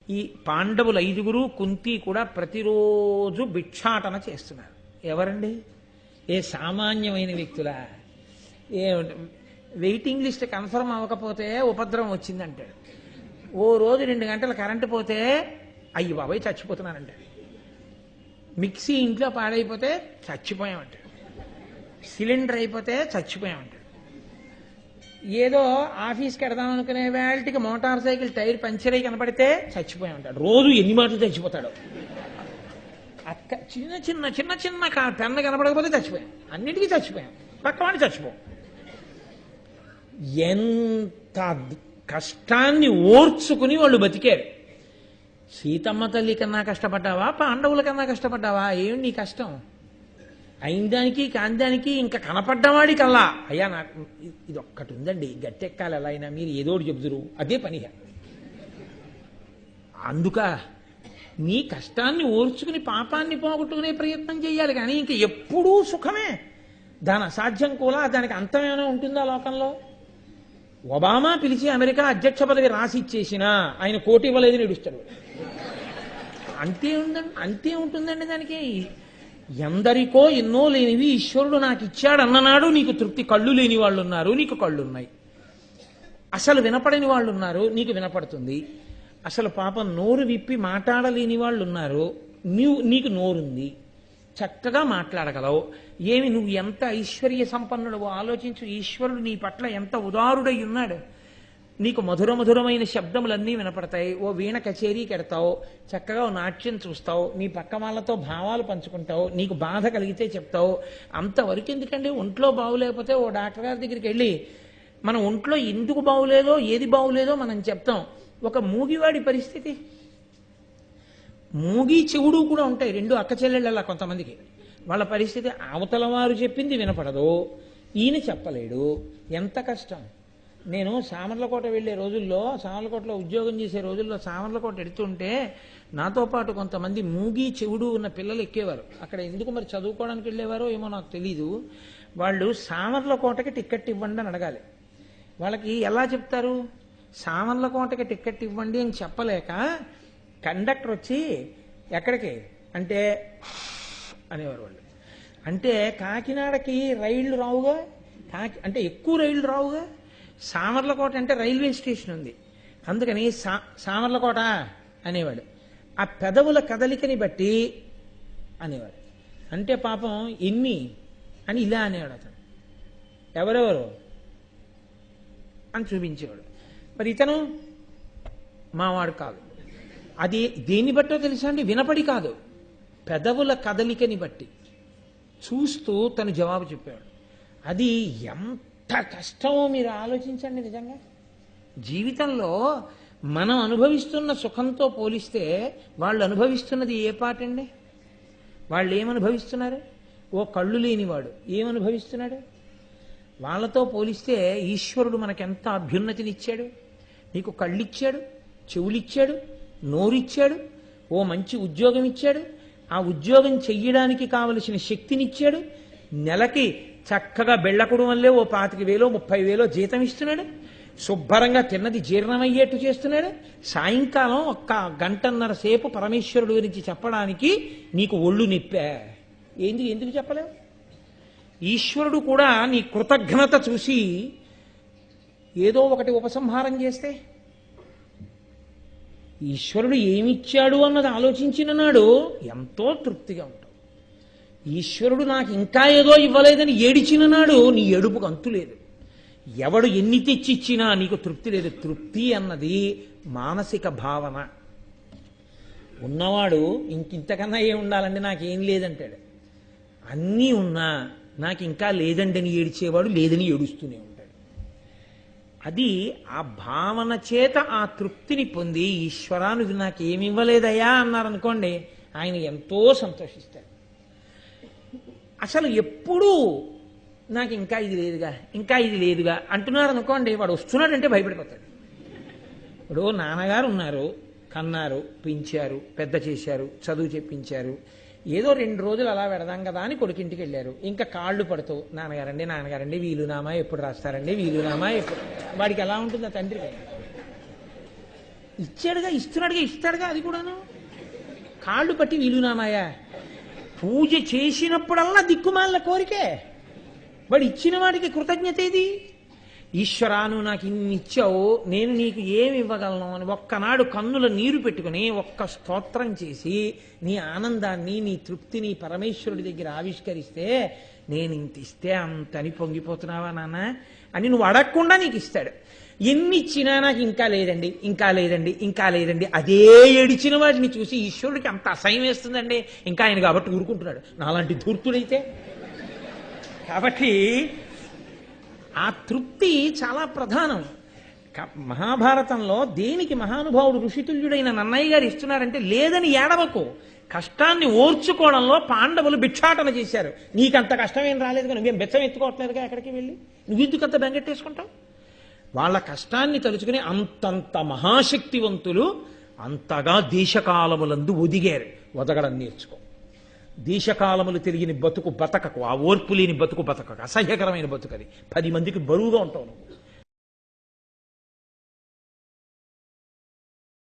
ఈ పాండవులు 5గురు కుంతి కూడా ప్రతిరోజు భిక్షాటన చేస్తున్నారు. ఎవరండి? ఏ సామాన్యమైన వ్యక్తులా? ఏ వెయిటింగ్ లిస్ట్ కన్ఫర్మ్ అవ్వకపోతే ఉపద్రవం వచ్చిందంటాడు. ఓ రోజు 2 గంటలు కరెంటు పోతే అయ్యి బాబాయ్ చచ్చిపోతున్నానంటాడు. మిక్సీ ఇంట్లో పాడైపోతే చచ్చిపోయామంటాడు. సిలిండర్ అయిపోతే చచ్చిపోయామంటాడు. ఏదో ఆఫీస్కి వెడదాం అనుకునే వేళకి మోటార్ సైకిల్ టైర్ పంచర్ అయి కనపడితే చచ్చిపోయామంటాడు. రోజు ఎన్ని మాటలు చచ్చిపోతాడు. అక్క చిన్న చిన్న చిన్న చిన్న పెన్న కనపడకపోతే చచ్చిపోయాం. అన్నిటికీ చచ్చిపోయాం. పక్కవాడిని చచ్చిపోయాం. ఎంత కష్టాన్ని ఓర్చుకుని వాళ్ళు బతికారు. సీతమ్మ తల్లి కన్నా కష్టపడ్డావా, పాండవుల కన్నా కష్టపడ్డావా? ఏమి నీ కష్టం? అయిందానికి కాందానికి ఇంకా కనపడ్డవాడికల్లా అయ్యా నాకు ఇది ఒక్కటి ఉందండి, గట్టెక్కాలి ఎలా అయినా, మీరు ఏదోటి చెబుతురు, అదే పనిగా. అందుక నీ కష్టాన్ని ఓర్చుకుని పాపాన్ని పోగొట్టుకునే ప్రయత్నం చేయాలి. కానీ ఇంక ఎప్పుడూ సుఖమే. దాని అసాధ్యం కూడా, దానికి అంతమేమైనా ఉంటుందా లోకంలో? ఒబామా పిలిచి అమెరికా అధ్యక్ష పదవి రాసి ఇచ్చేసినా ఆయన కోటి ఇవ్వలేదని ఏడుస్తాడు. అంతే ఉంటుందండి దానికి. ఎందరికో ఎన్నో లేనివి ఈశ్వరుడు నాకు ఇచ్చాడు అన్ననాడు నీకు తృప్తి. కళ్ళు లేని వాళ్ళు ఉన్నారు, నీకు కళ్ళు ఉన్నాయి. అసలు వినపడని వాళ్ళు ఉన్నారు, నీకు వినపడుతుంది. అసలు పాపం నోరు విప్పి మాట్లాడలేని వాళ్ళు ఉన్నారు, నీకు నోరుంది, చక్కగా మాట్లాడగలవు. ఏమి నువ్వు ఎంత ఐశ్వర్య సంపన్నుడు ఆలోచించు. ఈశ్వరుడు నీ పట్ల ఎంత ఉదారుడై ఉన్నాడు. నీకు మధుర మధురమైన శబ్దములన్నీ వినపడతాయి. ఓ వీణ కచేరీకి ఎడతావు, చక్కగా ఓ నాట్యం చూస్తావు, నీ పక్క వాళ్ళతో భావాలు పంచుకుంటావు, నీకు బాధ కలిగితే చెప్తావు. అంతవరకు ఎందుకండి? ఒంట్లో బాగులేకపోతే ఓ డాక్టర్ గారి దగ్గరికి వెళ్ళి మన ఒంట్లో ఎందుకు బాగులేదో ఏది బాగులేదో మనం చెప్తాం. ఒక మూగివాడి పరిస్థితి, మూగి చెవుడు కూడా ఉంటాయి, 2 అక్క చెల్లెళ్ళలా కొంతమందికి. వాళ్ళ పరిస్థితి అవతల వారు చెప్పింది వినపడదు, ఈయన చెప్పలేడు. ఎంత కష్టం. నేను సామర్లకోట వెళ్ళే రోజుల్లో, సామర్లకోటలో ఉద్యోగం చేసే రోజుల్లో సామర్లకోట ఎడుతుంటే నాతో పాటు కొంతమంది మూగి చెవుడు ఉన్న పిల్లలు ఎక్కేవారు. అక్కడ ఎందుకు మరి చదువుకోవడానికి వెళ్ళేవారో ఏమో నాకు తెలీదు. వాళ్ళు సామర్లకోటకి టికెట్ ఇవ్వండి అని అడగాలి. వాళ్ళకి ఎలా చెప్తారు? సామర్లకోటకి టికెట్ ఇవ్వండి అని చెప్పలేక కండక్టర్ వచ్చి ఎక్కడికి అంటే అనేవారు వాళ్ళు. అంటే కాకినాడకి రైళ్లు రావుగా, అంటే ఎక్కువ రైళ్లు రావుగా. సామర్లకోట అంటే రైల్వే స్టేషన్ ఉంది, అందుకని సామర్లకోట అనేవాడు. ఆ పెదవుల కదలికని బట్టి అనేవాడు. అంటే పాపం ఎన్ని అని ఇలా అనేవాడు అతను. ఎవరెవరు అని చూపించేవాడు. మరి ఇతను మావాడు కాదు. అది దేన్ని బట్టో తెలుసా అండి? వినపడి కాదు, పెదవుల కదలికని బట్టి చూస్తూ తను జవాబు చెప్పాడు. అది ఎంత కష్టమో మీరు ఆలోచించండి. నిజంగా జీవితంలో మనం అనుభవిస్తున్న సుఖంతో పోలిస్తే వాళ్ళు అనుభవిస్తున్నది ఏ పాటండి? వాళ్ళు ఏమనుభవిస్తున్నారు? ఓ కళ్ళు లేనివాడు ఏమనుభవిస్తున్నాడు? వాళ్ళతో పోలిస్తే ఈశ్వరుడు మనకెంత అభ్యున్నతినిచ్చాడు. నీకు కళ్ళిచ్చాడు, చెవులిచ్చాడు, నోరిచ్చాడు, ఓ మంచి ఉద్యోగం ఇచ్చాడు, ఆ ఉద్యోగం చెయ్యడానికి కావలసిన శక్తినిచ్చాడు, నెలకి చక్కగా బెళ్ళకుడు వల్లే ఓ 25,000 30,000 జీతం ఇస్తున్నాడు, శుభ్రంగా తిన్నది జీర్ణమయ్యేట్టు చేస్తున్నాడు. సాయంకాలం 1 గంటన్నర సేపు పరమేశ్వరుడు గురించి చెప్పడానికి నీకు ఒళ్ళు నిప్పా. ఎందుకు చెప్పలేవు? ఈశ్వరుడు కూడా నీ కృతజ్ఞత చూసి ఏదో ఒకటి ఉపసంహారం చేస్తే, ఈశ్వరుడు ఏమిచ్చాడు అన్నది ఆలోచించిన నాడు ఎంతో తృప్తిగా ఉంటావు. ఈశ్వరుడు నాకు ఇంకా ఏదో ఇవ్వలేదని ఏడిచిన నాడు నీ ఏడుపుకు అంతు లేదు. ఎవడు ఎన్ని తెచ్చిచ్చినా నీకు తృప్తి లేదు. తృప్తి అన్నది మానసిక భావన. ఉన్నవాడు ఇంతకన్నా ఏం ఉండాలండి, నాకేం లేదంటాడు. అన్నీ ఉన్నా నాకు ఇంకా లేదండి అని ఏడిచేవాడు లేదని ఏడుస్తూనే ఉంటాడు. అది ఆ భావన చేత ఆ తృప్తిని పొంది ఈశ్వరా నువ్వు నాకేమి ఇవ్వలేదయ్యా అన్నారనుకోండి, ఆయన ఎంతో సంతోషిస్తాడు. అసలు ఎప్పుడూ నాకు ఇంకా ఇది లేదుగా, ఇంకా ఇది లేదుగా అంటున్నారు అనుకోండి, వాడు వస్తున్నాడంటే భయపడిపోతాడు. ఇప్పుడు నాన్నగారు ఉన్నారు, కన్నారు, పెంచారు, పెద్ద చేశారు, చదువు చెప్పించారు, ఏదో 2 రోజులు అలా పెడదాం కదా అని కొడుకింటికి వెళ్ళారు. ఇంకా కాళ్ళు పడుతూ నాన్నగారండి వీలునామా ఎప్పుడు రాస్తారండి, వీలునామా ఎప్పుడు. వాడికి ఎలా ఉంటుంది ఆ తండ్రికి? ఇచ్చాడుగా, ఇస్తున్నాడుగా, ఇస్తాడుగా, అది కూడాను. కాళ్ళు పట్టి వీలునామాయా? పూజ చేసినప్పుడల్లా దిక్కుమాలిన కోరికే. వాడు ఇచ్చిన వాడికి కృతజ్ఞత ఏది? ఈశ్వరా, నువ్వు నాకు ఇన్ని ఇచ్చావు, నేను నీకు ఏమి ఇవ్వగలను అని ఒక్కనాడు కన్నుల నీరు పెట్టుకుని ఒక్క స్తోత్రం చేసి నీ ఆనందాన్ని, నీ తృప్తిని పరమేశ్వరుడి దగ్గర ఆవిష్కరిస్తే, నేను ఇంత ఇస్తే అంతని పొంగిపోతున్నావా నాన్న అని నువ్వు అడగకుండా నీకు ఇస్తాడు. ఎన్ని ఇచ్చినా నాకు ఇంకా లేదండి, ఇంకా లేదండి, ఇంకా లేదండి, అదే ఏడిచిన వాటిని చూసి ఈశ్వరుడికి అంత అసహ్యం వేస్తుందండి. ఇంకా ఆయన కాబట్టి ఊరుకుంటున్నాడు, నాలాంటి ధూర్తుడైతే. కాబట్టి ఆ తృప్తి చాలా ప్రధానం. మహాభారతంలో దేనికి మహానుభావుడు ఋషితుల్యుడైన నన్నయ్య గారు ఇస్తున్నారంటే, లేదని ఏడవకు, కష్టాన్ని ఓర్చుకోవడంలో పాండవులు భిక్షాటన చేశారు. నీకంత కష్టం ఏం రాలేదు, నువ్వేం బెచ్చం ఎత్తుకోవట్లేదుగా, ఎక్కడికి వెళ్ళి నువ్వెందుకంత బెంగెట్టేసుకుంటావు? వాళ్ళ కష్టాన్ని తలుచుకుని అంతంత మహాశక్తివంతులు అంతగా దేశకాలములందు ఒదిగారు. ఒదగడం నేర్చుకో. దేశకాలములు తెలియని బతుకు బతకకు, ఆ ఓర్పు లేని బతుకు బతకకు, అసహ్యకరమైన బతుకు అది. 10 మందికి బరువుగా ఉంటావు నువ్వు.